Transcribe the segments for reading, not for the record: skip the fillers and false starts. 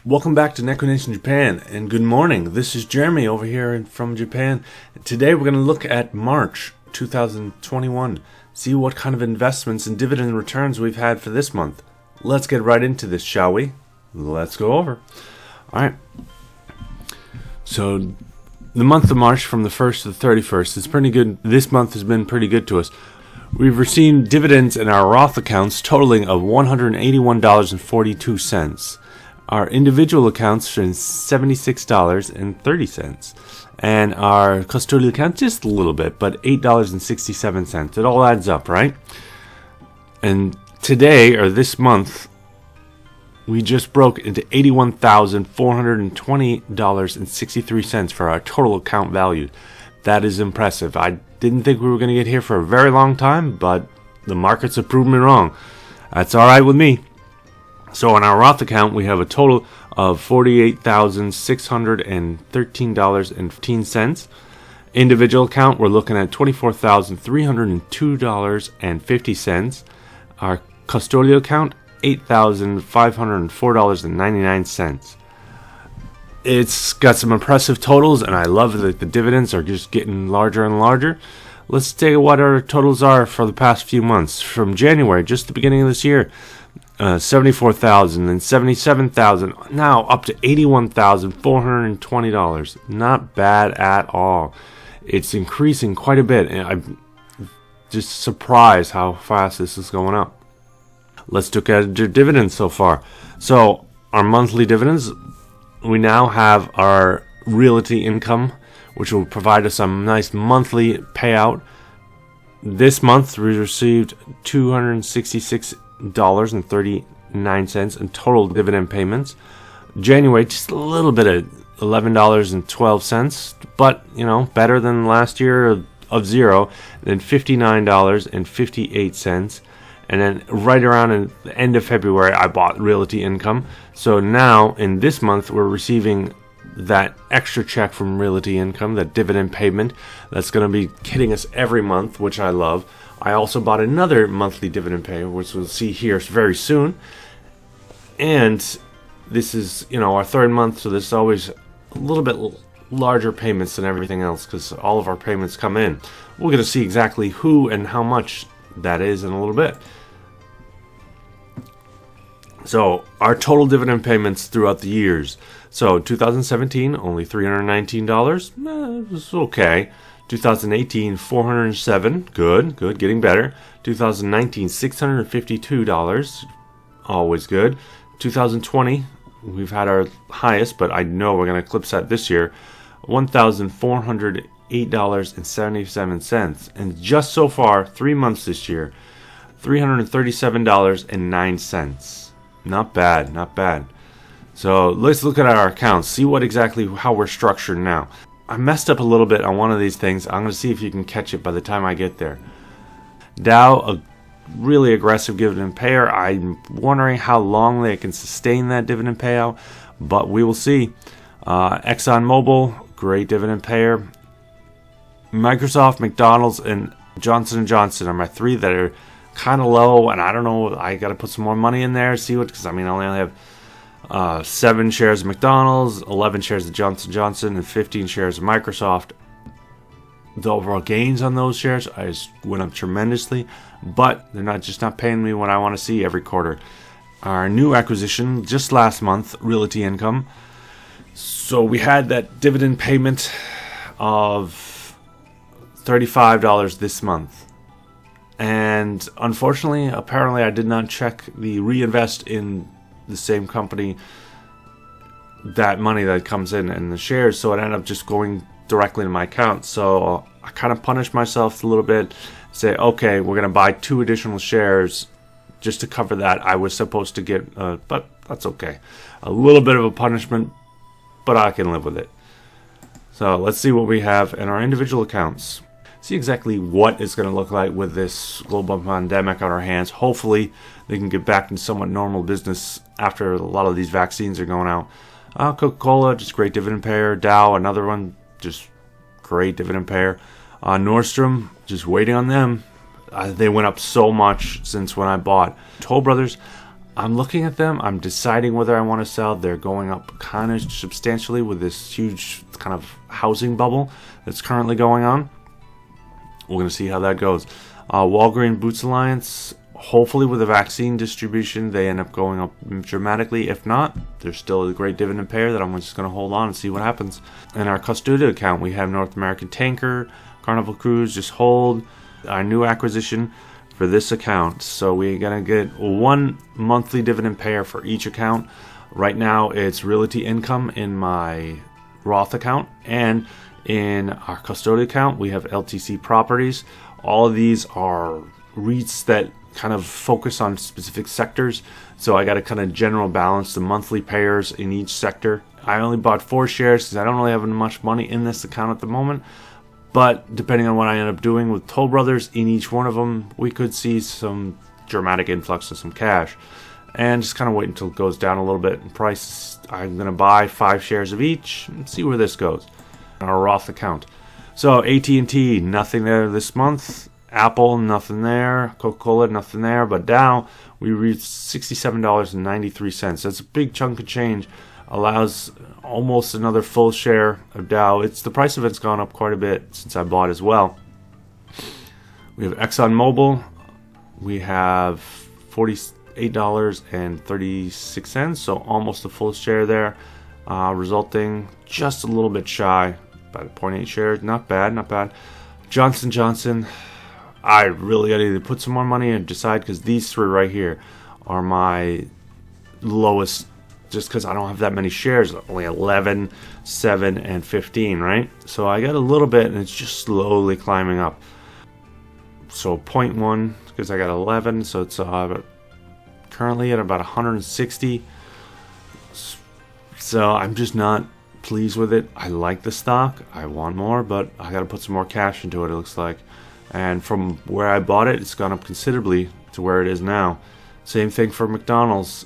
Welcome back to Nation Japan, and good morning. This is Jeremy over here from Japan. Today we're going to look at March 2021, see what kind of investments and dividend returns we've had for this month. Let's get right into this, shall we? Let's go over. Alright. So, the month of March from the 1st to the 31st is pretty good. This month has been pretty good to us. We've received dividends in our Roth accounts totaling of $181.42. Our individual accounts are $76.30. And our custodial account just a little bit, but $8.67. It all adds up, right? And today, or this month, we just broke into $81,420.63 for our total account value. That is impressive. I didn't think we were going to get here for a very long time, but the markets have proven me wrong. That's all right with me. So on our Roth account, we have a total of $48,613.15. Individual account, we're looking at $24,302.50. Our custodial account, $8,504.99. It's got some impressive totals, and I love that the dividends are just getting larger and larger. Let's take what our totals are for the past few months. From January, just the beginning of this year, $74,000 and $77,000, now up to $81,420. Not bad at all. It's increasing quite a bit, and I'm just surprised how fast this is going up. Let's look at the dividends so far. So our monthly dividends, we now have our realty income, which will provide us a nice monthly payout. This month we received $266.39 in total dividend payments. January, just a little bit of $11.12, but better than last year of zero. Then $59.58. And then right around the end of February, I bought realty income. So now, in this month, we're receiving that extra check from realty income, that dividend payment. That's going to be hitting us every month, which I love. I also bought another monthly dividend pay, which we'll see here very soon. And this is, our third month, so there's always a little bit larger payments than everything else because all of our payments come in. We're going to see exactly who and how much that is in a little bit. So our total dividend payments throughout the years. So 2017, only $319. It's okay. 2018, $407. Good, getting better. 2019, $652. Always good. 2020, we've had our highest, but I know we're going to eclipse that this year. $1,408.77. And just so far, 3 months this year, $337.09. Not bad. So let's look at our accounts, see how we're structured now. I messed up a little bit on one of these things. I'm going to see if you can catch it by the time I get there. Dow, a really aggressive dividend payer. I'm wondering how long they can sustain that dividend payout, but we will see. ExxonMobil, great dividend payer. Microsoft, McDonald's, and Johnson & Johnson are my three that are kind of low, and I don't know, I got to put some more money in there, because I only have 7 shares of McDonald's, 11 shares of Johnson & Johnson, and 15 shares of Microsoft. The overall gains on those shares went up tremendously, but they're not paying me what I want to see every quarter. Our new acquisition just last month, Realty Income. So we had that dividend payment of $35 this month. And unfortunately, apparently I did not check the reinvest in the same company, that money that comes in the shares, so it ended up just going directly to my account. So I kind of punished myself a little bit, say, okay, we're going to buy 2 additional shares just to cover that. I was supposed to get, but that's okay. A little bit of a punishment, but I can live with it. So let's see what we have in our individual accounts. See exactly what it's going to look like with this global pandemic on our hands. Hopefully, they can get back to somewhat normal business after a lot of these vaccines are going out. Coca-Cola, just great dividend payer. Dow, another one, just great dividend payer. Nordstrom, just waiting on them. They went up so much since when I bought. Toll Brothers, I'm looking at them. I'm deciding whether I want to sell. They're going up kind of substantially with this huge kind of housing bubble that's currently going on. We're going to see how that goes. Walgreens Boots Alliance, hopefully with the vaccine distribution, they end up going up dramatically. If not, there's still a great dividend pair that I'm just going to hold on and see what happens. In our custodial account, we have North American Tanker, Carnival Cruise, just hold. Our new acquisition for this account. So we're going to get one monthly dividend payer for each account. Right now, it's Realty Income in my Roth account, and in our custodial account, we have LTC Properties. All of these are REITs that kind of focus on specific sectors. So I got a kind of general balance the monthly payers in each sector. I only bought 4 shares because I don't really have much money in this account at the moment. But depending on what I end up doing with Toll Brothers in each one of them, we could see some dramatic influx of some cash. And just kind of wait until it goes down a little bit in price. I'm going to buy 5 shares of each and see where this goes. Our Roth account. So AT&T, nothing there this month. Apple, nothing there. Coca-Cola, nothing there. But Dow, we reached $67.93. That's a big chunk of change. Allows almost another full share of Dow. The price of it's gone up quite a bit since I bought as well. We have ExxonMobil. We have $48.36, so almost a full share there, resulting just a little bit shy, about 0.8 shares. Not bad, not bad. Johnson & Johnson, I really got to either put some more money and decide, because these 3 right here are my lowest, just because I don't have that many shares, only 11, 7, and 15, right? So I got a little bit, and it's just slowly climbing up. So 0.1, because I got 11, so it's currently at about 160. So I'm just not pleased with it. I like the stock. I want more, but I got to put some more cash into it, it looks like. And from where I bought it, it's gone up considerably to where it is now. Same thing for McDonald's.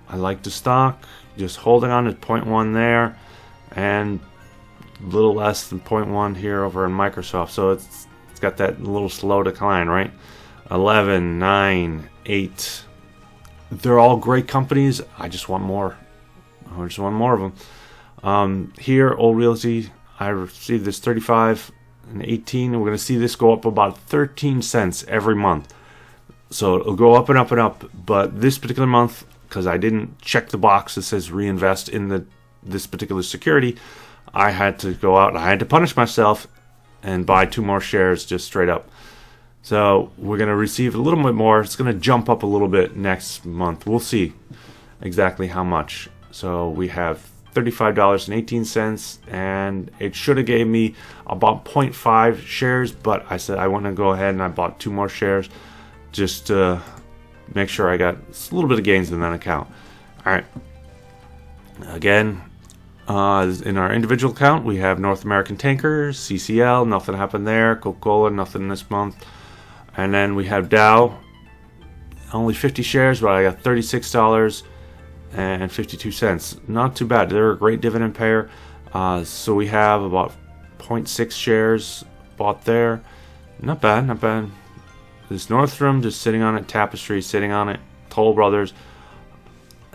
I like the stock. Just holding on at 0.1 there, and a little less than 0.1 here over in Microsoft. So it's got that little slow decline, right? 11, 9, 8. They're all great companies. I just want more. I just want more of them. Here, Old Realty, I received this 35 and 18, and we're going to see this go up about 13 cents every month. So it'll go up and up and up. But this particular month, because I didn't check the box that says reinvest in this particular security, I had to go out and I had to punish myself and buy 2 more shares just straight up. So we're going to receive a little bit more. It's going to jump up a little bit next month. We'll see exactly how much. So we have $35.18, and it should have gave me about 0.5 shares, but I said I want to go ahead and I bought 2 more shares just to make sure I got a little bit of gains in that account. All right. Again, in our individual account, we have North American Tankers, CCL, nothing happened there. Coca-Cola, nothing this month. And then we have Dow, only 50 shares, but I got $36.52. Not too bad. They're a great dividend payer. So we have about 0.6 shares bought there. Not bad, not bad. This Nordstrom just sitting on it. Tapestry sitting on it. Toll Brothers.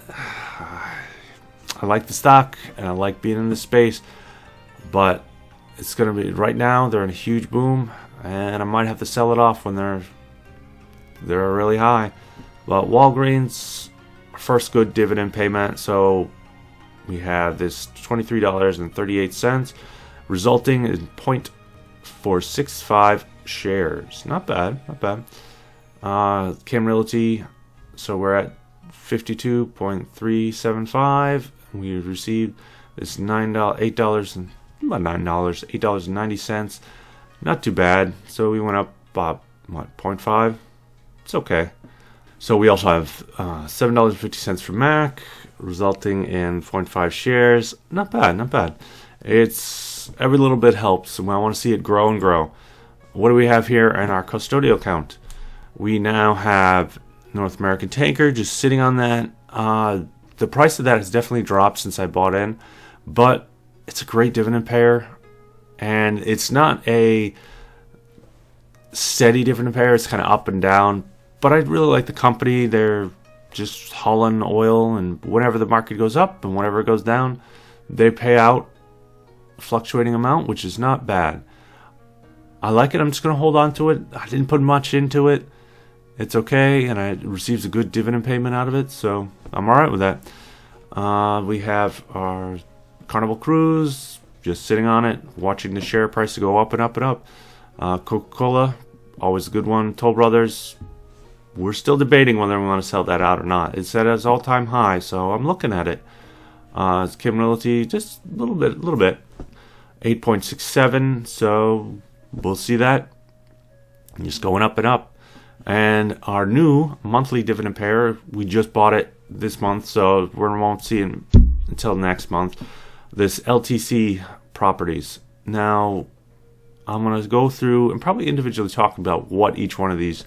I like the stock and I like being in this space, but it's going to be right now. They're in a huge boom, and I might have to sell it off when they're really high. But Walgreens, first good dividend payment. So we have this $23.38, resulting in 0.465 shares. Not bad, not bad. Cam Realty, so we're at 52.375. We received this $8.90. Not too bad. So we went up about 0.5. It's okay. So we also have $7.50 for Mac, resulting in 0.5 shares. Not bad, not bad. It's every little bit helps, and I want to see it grow and grow. What do we have here in our custodial account? We now have North American Tanker just sitting on that. The price of that has definitely dropped since I bought in, but it's a great dividend payer, and it's not a steady dividend payer. It's kind of up and down, but I really like the company. They're just hauling oil, and whenever the market goes up and whenever it goes down, they pay out a fluctuating amount, which is not bad. I like it. I'm just going to hold on to it. I didn't put much into it. It's okay, and I received a good dividend payment out of it, so I'm all right with that. We have our Carnival Cruise, just sitting on it, watching the share price go up and up and up. Coca-Cola, always a good one. Toll Brothers, we're still debating whether we want to sell that out or not. It's at its all-time high, so I'm looking at it. Its capability, just a little bit, 8.67, so we'll see that. Just going up and up. And our new monthly dividend payer, we just bought it this month, so we won't see it until next month. This LTC Properties. Now, I'm going to go through and probably individually talk about what each one of these,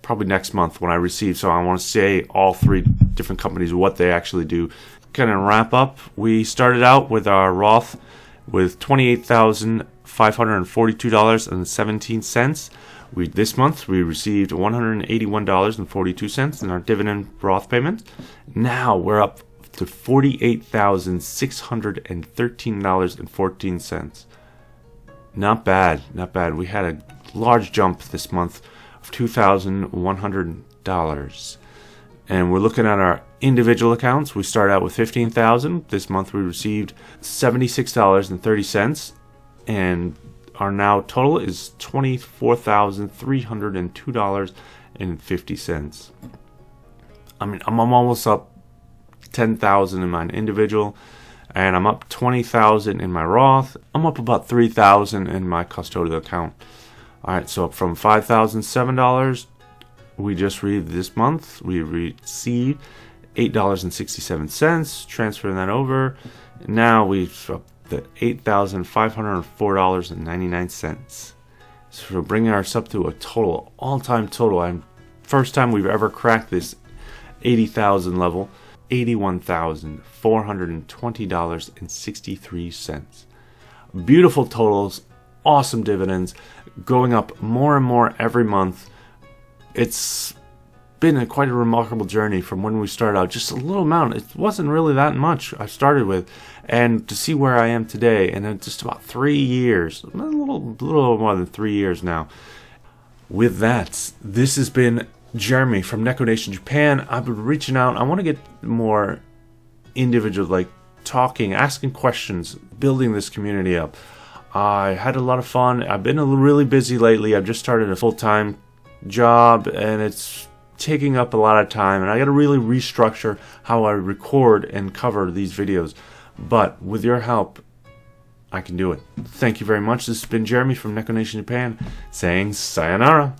probably next month when I receive. So I want to say all three different companies, what they actually do. Kind of wrap up. We started out with our Roth with $28,542.17. This month we received $181.42 in our dividend Roth payment. Now we're up to $48,613.14. Not bad, not bad. We had a large jump this month of $2,100. And we're looking at our individual accounts. We start out with $15,000. This month we received $76.30, and our now total is $24,302.50. I mean, I'm almost up $10,000 in my individual, and I'm up $20,000 in my Roth. I'm up about $3,000 in my custodial account. All right, so from $5,007, we just read this month, we received $8.67, transferring that over. Now we've up to $8,504.99. So we're bringing ours up to a total, all-time total. First time we've ever cracked this 80,000 level, $81,420.63. Beautiful totals, awesome dividends, going up more and more every month. It's been quite a remarkable journey from when we started out. Just a little amount. It wasn't really that much I started with. And to see where I am today, and in just about 3 years, a little more than 3 years now. With that, this has been Jeremy from Neko Nation Japan. I've been reaching out. I want to get more individual, like talking, asking questions, building this community up. I had a lot of fun. I've been really busy lately. I've just started a full-time job, and it's taking up a lot of time, and I got to really restructure how I record and cover these videos. But with your help, I can do it. Thank you very much. This has been Jeremy from Neko Nation Japan saying sayonara.